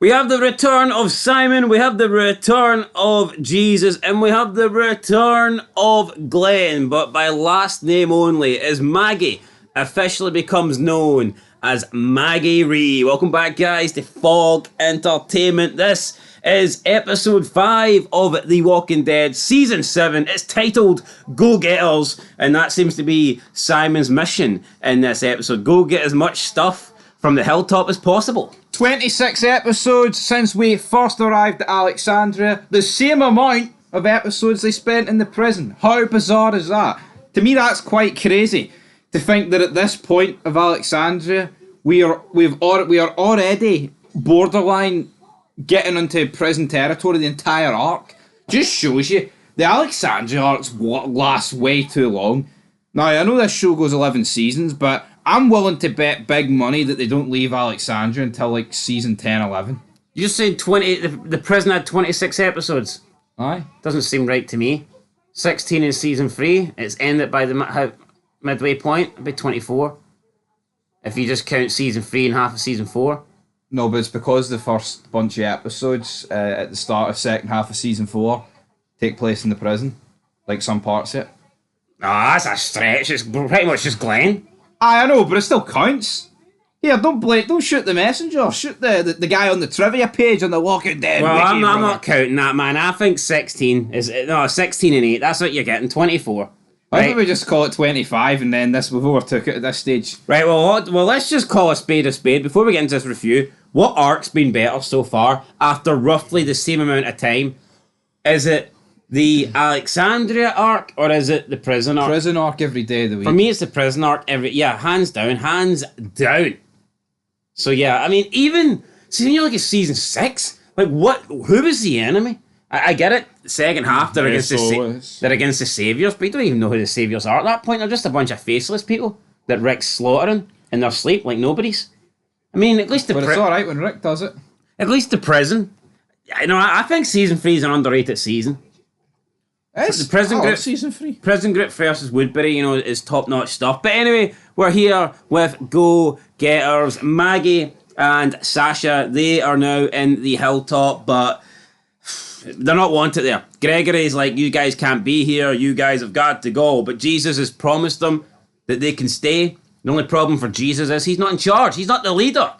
We have the return of Simon, we have the return of Jesus, and we have the return of Glenn, but by last name only, as Maggie officially becomes known as Maggie Ree. Welcome back, guys, to Fog Entertainment. This is episode 5 of The Walking Dead, season 7. It's titled Go Getters, and that seems to be Simon's mission in this episode. Go get as much stuff from the hilltop as possible. 26 episodes since we first arrived at Alexandria. The same amount of episodes they spent in the prison. How bizarre is that? To me, that's quite crazy to think that at this point of Alexandria, we are already borderline getting into prison territory. The entire arc just shows you the Alexandria arcs lasts way too long. Now, I know this show goes 11 seasons, but I'm willing to bet big money that they don't leave Alexandria until like season 10, 11. You just said 20. The prison had 26 episodes. Aye. Doesn't seem right to me. 16 in season 3. It's ended by the midway point. It'd be 24. If you just count season 3 and half of season 4. No, but it's because the first bunch of episodes at the start of second half of season 4 take place in the prison. Like some parts of it. Ah, that's a stretch. It's pretty much just Glenn. I know, but it still counts. Here, don't shoot the messenger. Shoot the guy on the trivia page on the Walking Dead. Well, wiki, I'm brother. not counting that, man. I think 16 is 16 and 8. That's what you're getting. 24. Why Right? don't we just call it 25 and then we've overtook it at this stage? Right. Well, let's just call a spade before we get into this review. What arc's been better so far after roughly the same amount of time? Is it the Alexandria arc or is it the prison arc? Prison arc every day of the week. For me, it's the prison arc. Hands down. So yeah, I mean, even when you look at season 6, like who was the enemy? I get it. Second half, they're against the saviors, but you don't even know who the saviors are at that point. They're just a bunch of faceless people that Rick's slaughtering in their sleep like nobody's. I mean, at least But it's alright when Rick does it. At least the prison. I think season 3 is an underrated season. It's The prison group, season 3. Prison Group versus Woodbury, is top-notch stuff. But anyway, we're here with Go Getters. Maggie and Sasha, they are now in the hilltop, but they're not wanted there. Gregory's like, you guys can't be here, you guys have got to go. But Jesus has promised them that they can stay. The only problem for Jesus is he's not in charge. He's not the leader.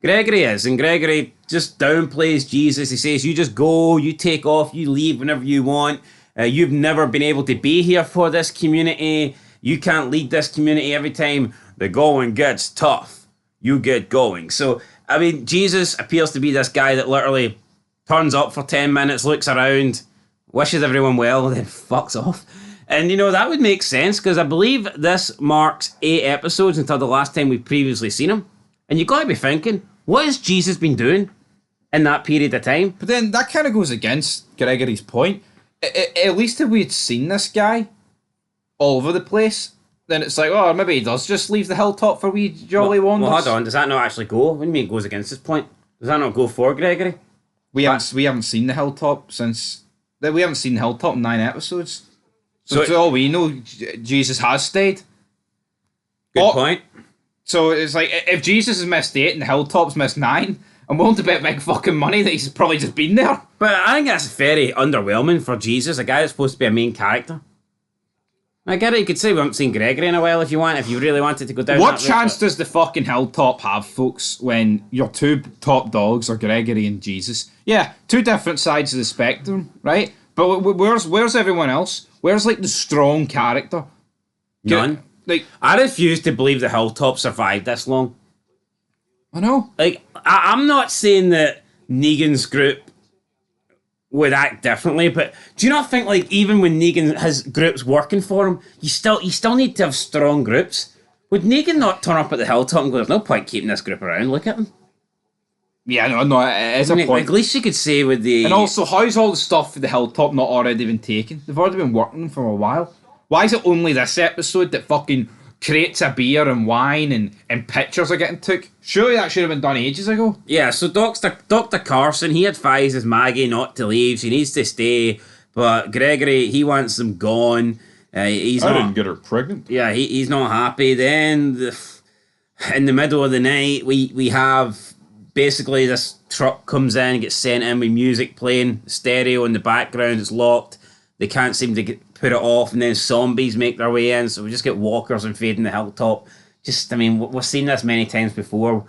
Gregory is, and Gregory just downplays Jesus. He says, you just go, you take off, you leave whenever you want. You've never been able to be here for this community. You can't lead this community. Every time the going gets tough, you get going. So, I mean, Jesus appears to be this guy that literally turns up for 10 minutes, looks around, wishes everyone well, then fucks off. And, that would make sense, because I believe this marks 8 episodes until the last time we've previously seen him. And you've got to be thinking, what has Jesus been doing in that period of time? But then that kind of goes against Gregory's point. At least if we had seen this guy all over the place, then it's like, oh, maybe he does just leave the hilltop for wee jolly wonders. Well, hold on, does that not actually go? What do you mean it goes against his point? Does that not go for Gregory? We haven't seen the hilltop since... We haven't seen the hilltop in 9 episodes. So for all we know, Jesus has stayed. Good point. So it's like, if Jesus has missed 8 and the hilltop's missed 9, I'm willing to bet big fucking money that he's probably just been there. But I think that's very underwhelming for Jesus, a guy that's supposed to be a main character. I get it, you could say we haven't seen Gregory in a while if you really wanted to go down What that chance route, does the fucking hilltop have, folks, when your 2 top dogs are Gregory and Jesus? Yeah, 2 different sides of the spectrum, right? But where's everyone else? Where's, like, the strong character? None. I refuse to believe the hilltop survived this long. I know. Like, I'm not saying that Negan's group would act differently, but do you not think, like, even when Negan has groups working for him, you still need to have strong groups? Would Negan not turn up at the hilltop and go, there's no point keeping this group around, look at them? Yeah, no, it is a point. At least you could say with the... And also, how's all the stuff for the hilltop not already been taken? They've already been working for a while. Why is it only this episode that fucking crates of beer and wine and pictures are getting took? Surely that should have been done ages ago. Yeah, so Dr. Carson, he advises Maggie not to leave. She needs to stay. But Gregory, he wants them gone. I didn't get her pregnant. Yeah, he's not happy. Then, in the middle of the night, we have basically this truck comes in, gets sent in with music playing, stereo in the background, it's locked. They can't seem to put it off, and then zombies make their way in, so we just get walkers invading the hilltop. Just, I mean, we've seen this many times before.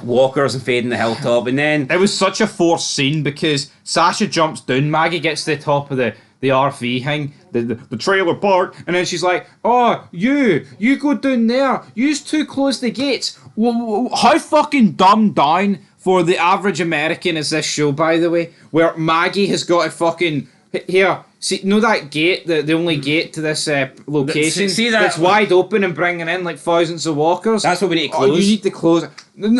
Walkers invading the hilltop, and then it was such a forced scene because Sasha jumps down, Maggie gets to the top of the RV thing, the trailer park, and then she's like, "Oh, you go down there. You two close the gates." How fucking dumbed down for the average American is this show, by the way? Where Maggie has got a fucking here. See, know that gate, the only gate to this location? See that? That's wide open and bringing in like thousands of walkers. That's what we need to close. Oh, you need to close it. And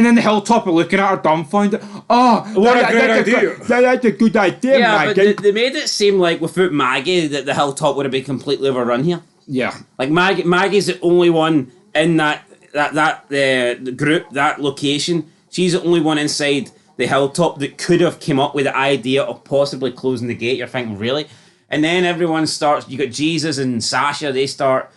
then the hilltop are looking at her dumbfounded. Oh, what a great idea. That's a good idea, yeah, Maggie. but they made it seem like without Maggie that the hilltop would have been completely overrun here. Yeah. Like Maggie's the only one in that the group, that location. She's the only one inside the hilltop that could have came up with the idea of possibly closing the gate. You're thinking, really? And then everyone starts, you got Jesus and Sasha, they start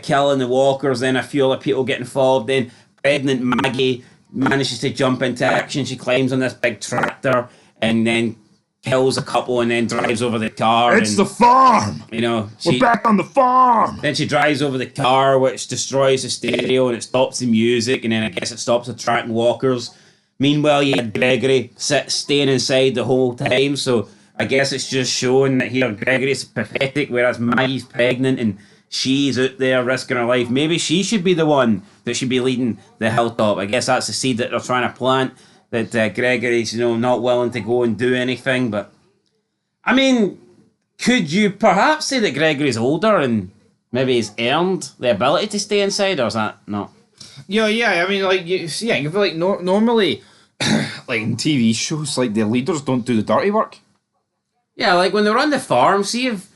killing the walkers, then a few other people get involved, then pregnant Maggie manages to jump into action, she climbs on this big tractor, and then kills a couple, and then drives over the car. It's the farm! You know, we're back on the farm! Then she drives over the car, which destroys the stereo, and it stops the music, and then I guess it stops attracting walkers. Meanwhile, you had Gregory staying inside the whole time, so I guess it's just showing that here Gregory's pathetic, whereas Maggie's pregnant and she's out there risking her life. Maybe she should be the one that should be leading the hilltop. I guess that's the seed that they're trying to plant, that Gregory's, not willing to go and do anything. But, I mean, could you perhaps say that Gregory's older and maybe he's earned the ability to stay inside, or is that not? Yeah, I mean, like, I feel like normally, like in TV shows, like the leaders don't do the dirty work. Yeah, like when they were on the farm, see if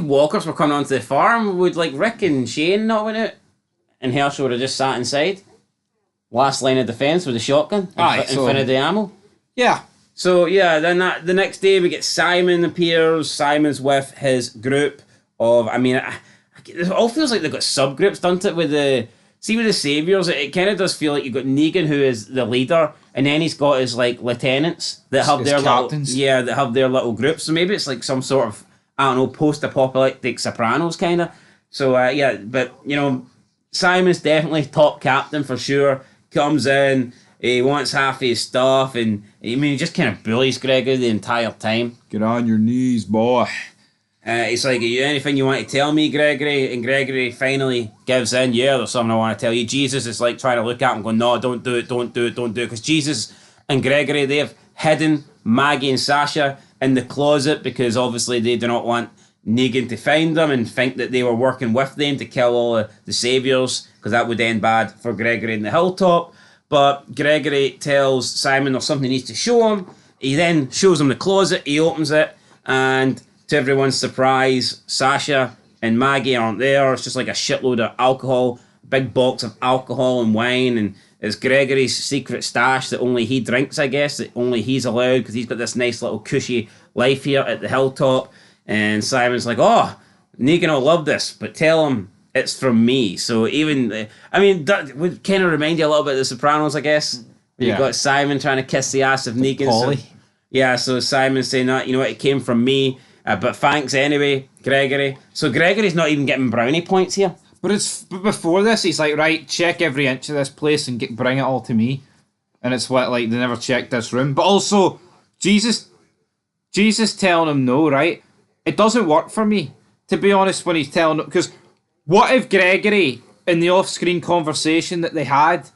walkers were coming onto the farm, would like Rick and Shane not win out? And Herschel would have just sat inside. Last line of defence with a shotgun. Infinity ammo. Yeah. So, yeah, then the next day we get Simon appears. Simon's with his group of, I mean, it all feels like they've got subgroups, doesn't it, with the Saviours. It kind of does feel like you've got Negan, who is the leader, and then he's got his, like, lieutenants that have their captains. that have their little groups. So maybe it's like some sort of, I don't know, post-apocalyptic Sopranos kind of. So, but, Simon's definitely top captain for sure. Comes in, he wants half of his stuff, and, he just kind of bullies Gregory the entire time. Get on your knees, boy. He's like, anything you want to tell me, Gregory? And Gregory finally gives in. Yeah, there's something I want to tell you. Jesus is like trying to look at him going, no, don't do it. Because Jesus and Gregory, they have hidden Maggie and Sasha in the closet because obviously they do not want Negan to find them and think that they were working with them to kill all the Saviours, because that would end bad for Gregory in the hilltop. But Gregory tells Simon there's something he needs to show him. He then shows him the closet. He opens it, and to everyone's surprise, Sasha and Maggie aren't there. It's just like a shitload of alcohol, a big box of alcohol and wine, and it's Gregory's secret stash that only he drinks, I guess, that only he's allowed because he's got this nice little cushy life here at the hilltop. And Simon's like, oh, Negan will love this, but tell him it's from me. So even, that would kind of remind you a little bit of The Sopranos, I guess. You've got Simon trying to kiss the ass of Negan. So Simon's saying that, it came from me. But thanks anyway, Gregory. So Gregory's not even getting brownie points here. But before this, he's like, right, check every inch of this place and bring it all to me. And it's what, like, they never checked this room. But also, Jesus telling him no, right? It doesn't work for me, to be honest, when he's telling him. Because what if Gregory, in the off-screen conversation that they had,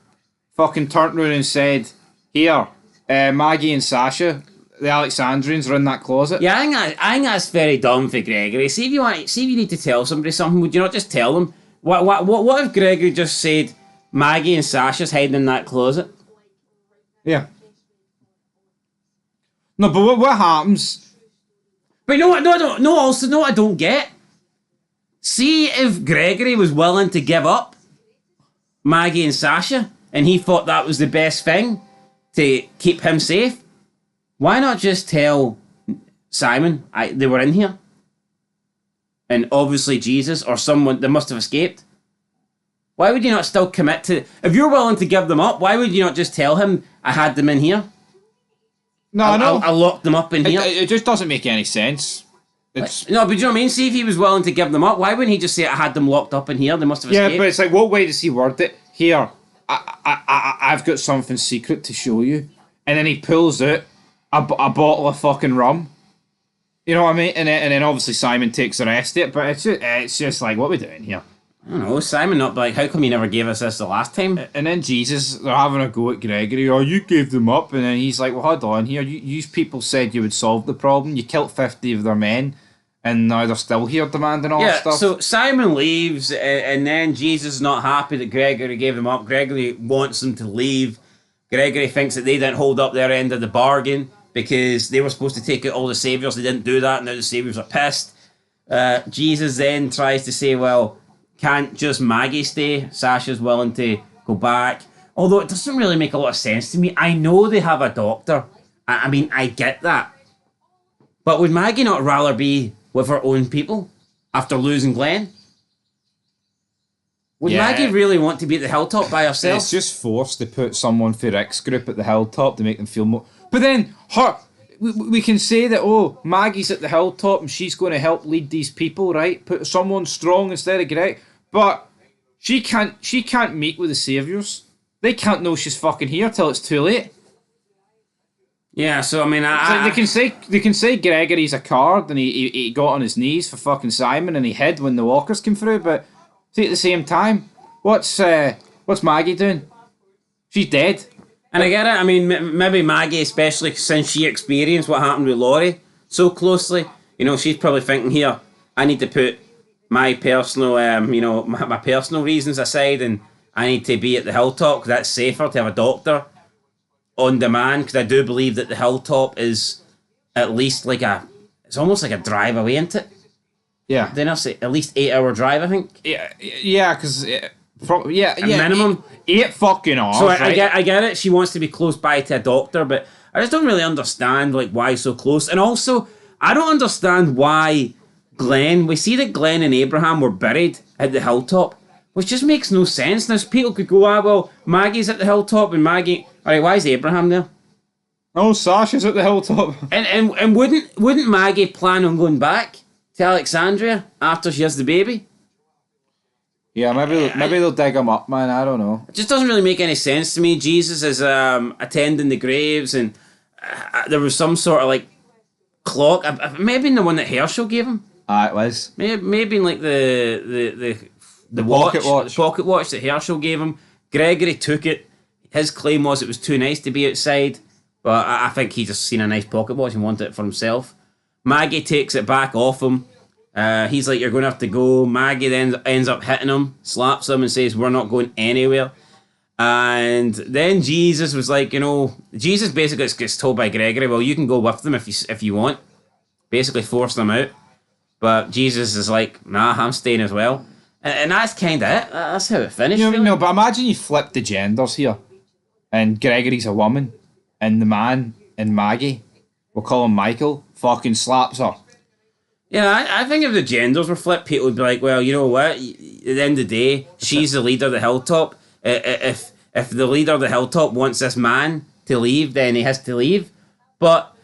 fucking turned around and said, here, Maggie and Sasha, the Alexandrians, are in that closet? Yeah, I think that's very dumb for Gregory. See if you need to tell somebody something, would you not just tell them? What if Gregory just said Maggie and Sasha's hiding in that closet? Yeah. No, but what happens? But I don't get. See if Gregory was willing to give up Maggie and Sasha, and he thought that was the best thing to keep him safe. Why not just tell Simon they were in here? And obviously Jesus or someone, they must have escaped. Why would you not still commit to... If you're willing to give them up, why would you not just tell him, I had them in here? No, I know. I locked them up in here. It just doesn't make any sense. It's... No, but do you know what I mean? See if he was willing to give them up, why wouldn't he just say, I had them locked up in here? They must have escaped. Yeah, but it's like, what way does he word it? Here, I've got something secret to show you. And then he pulls out a bottle of fucking rum. You know what I mean? And then obviously Simon takes the rest of it, but it's just like, what are we doing here? I don't know, Simon not like, how come you never gave us this the last time? And then Jesus, they're having a go at Gregory. Oh, you gave them up. And then he's like, well, hold on here. You people said you would solve the problem. You killed 50 of their men. And now they're still here demanding all this stuff. So Simon leaves, and then Jesus is not happy that Gregory gave them up. Gregory wants them to leave. Gregory thinks that they didn't hold up their end of the bargain because they were supposed to take out all the saviors. They didn't do that. Now the saviors are pissed. Jesus then tries to say, well, can't just Maggie stay? Sasha's willing to go back. Although it doesn't really make a lot of sense to me. I know they have a doctor. I mean, I get that. But would Maggie not rather be with her own people after losing Glenn? Would Maggie really want to be at the Hilltop by herself? It's just forced to put someone for Rick's group at the Hilltop to make them feel more... But then, we can say that, oh, Maggie's at the Hilltop and she's going to help lead these people, right? Put someone strong instead of Greg. But she can't meet with the saviors. They can't know she's fucking here till it's too late. Yeah, so I mean, they can say Gregory's a card and he got on his knees for fucking Simon and he hid when the walkers came through. But see, at the same time, what's Maggie doing? She's dead. And I get it. I mean, maybe Maggie, especially since she experienced what happened with Laurie so closely, you know, she's probably thinking, here, I need to put my personal, my personal reasons aside, and I need to be at the Hilltop because that's safer to have a doctor on demand. Because I do believe that the Hilltop is at least like it's almost like a drive away, isn't it? Yeah. Didn't I say at least 8-hour drive? I think. Yeah, because minimum 8 fucking hours. So right? I get it. She wants to be close by to a doctor, but I just don't really understand like why so close. And also, I don't understand why Glenn. We see that Glenn and Abraham were buried at the Hilltop, which just makes no sense. Now people could go, well, Maggie's at the Hilltop, and Maggie. All right, why is Abraham there? Oh, Sasha's at the Hilltop. And wouldn't Maggie plan on going back to Alexandria after she has the baby? Yeah, maybe they'll dig him up, man. I don't know. It just doesn't really make any sense to me. Jesus is attending the graves, and there was some sort of like clock. Maybe in the one that Herschel gave him. It was. Maybe in like the pocket watch. The pocket watch that Herschel gave him. Gregory took it. His claim was it was too nice to be outside, but I think he just seen a nice pocket watch and wanted it for himself. Maggie takes it back off him. He's like, you're going to have to go. Maggie then ends up hitting him, slaps him and says, we're not going anywhere. And then Jesus was like, Jesus basically gets told by Gregory, well, you can go with them if you want. Basically force them out. But Jesus is like, nah, I'm staying as well. And that's kind of it. That's how it finished. Really. No, but imagine you flip the genders here. And Gregory's a woman. And the man in Maggie, we'll call him Michael, fucking slaps her. Yeah, I think if the genders were flipped, people would be like, well, you know what? At the end of the day, she's the leader of the Hilltop. If the leader of the Hilltop wants this man to leave, then he has to leave. But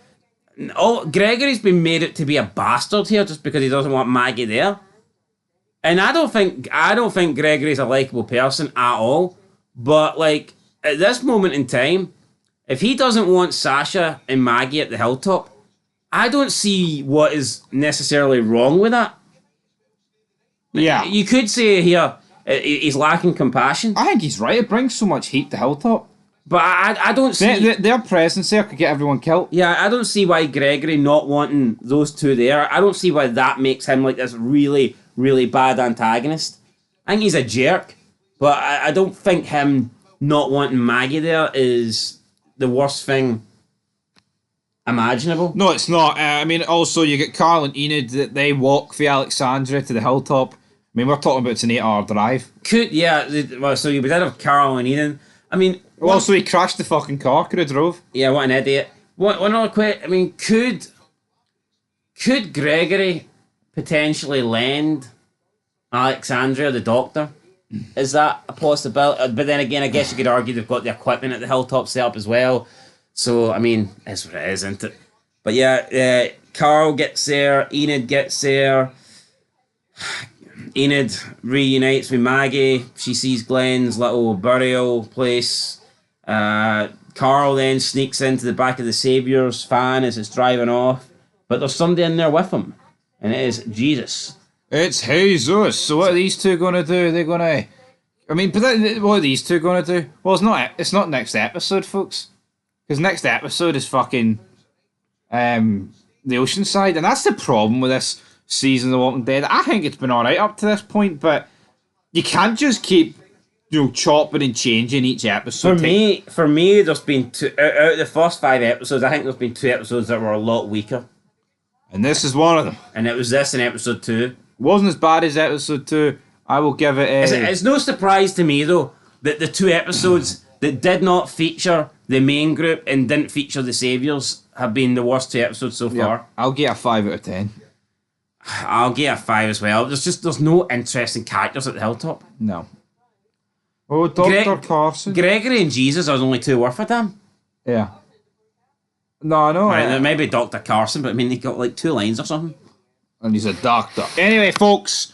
Gregory's been made out to be a bastard here just because he doesn't want Maggie there. And I don't think Gregory's a likable person at all. But like at this moment in time, if he doesn't want Sasha and Maggie at the Hilltop, I don't see what is necessarily wrong with that. Yeah. You could say here, he's lacking compassion. I think he's right. It brings so much heat to Hilltop. But I don't see... Their presence there could get everyone killed. Yeah, I don't see why Gregory not wanting those two there, I don't see why that makes him like this really, really bad antagonist. I think he's a jerk, but I don't think him not wanting Maggie there is the worst thing imaginable. No, it's not. I mean, also, you get Carl and Enid that they walk for Alexandria to the Hilltop. I mean, we're talking about it's an 8-hour drive. So you would have Carl and Enid. I mean... Also, he crashed the fucking car, could have drove. Yeah, what an idiot. One other question, I mean, could Gregory potentially lend Alexandria the doctor? Is that a possibility? But then again, I guess you could argue they've got the equipment at the Hilltop set up as well. So, I mean, it's what it is, isn't it? But yeah, Carl gets there, Enid gets there. Enid reunites with Maggie. She sees Glenn's little burial place. Carl then sneaks into the back of the Saviour's van as it's driving off. But there's somebody in there with him. And it is Jesus. It's Jesus. So what are these two going to do? They're going to... I mean, what are these two going to do? Well, it's not next episode, folks. Because next episode is fucking... the Oceanside. And that's the problem with this season of The Walking Dead. I think it's been alright up to this point, but you can't just keep... chopping and changing each episode. For me, there's been two... Out of the first 5 episodes, I think there's been 2 episodes that were a lot weaker. And this is one of them. And it was this in episode 2. Wasn't as bad as episode 2. I will give it a... It's no surprise to me, though, that the 2 episodes that did not feature the main group and didn't feature the Saviours have been the worst 2 episodes so far. I'll get a 5 out of 10. I'll get a 5 as well. There's no interesting characters at the Hilltop. No. Oh, Dr. Carson. Gregory and Jesus are only 2 worth a damn. Yeah. No, no. Right, maybe Dr. Carson, but I mean, they got like 2 lines or something. And he's a doctor. Anyway, folks,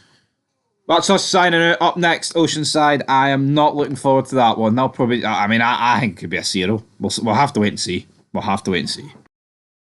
that's us signing out. Up next, Oceanside. I am not looking forward to that one. They'll probably... I mean, I think it could be a 0. We'll have to wait and see.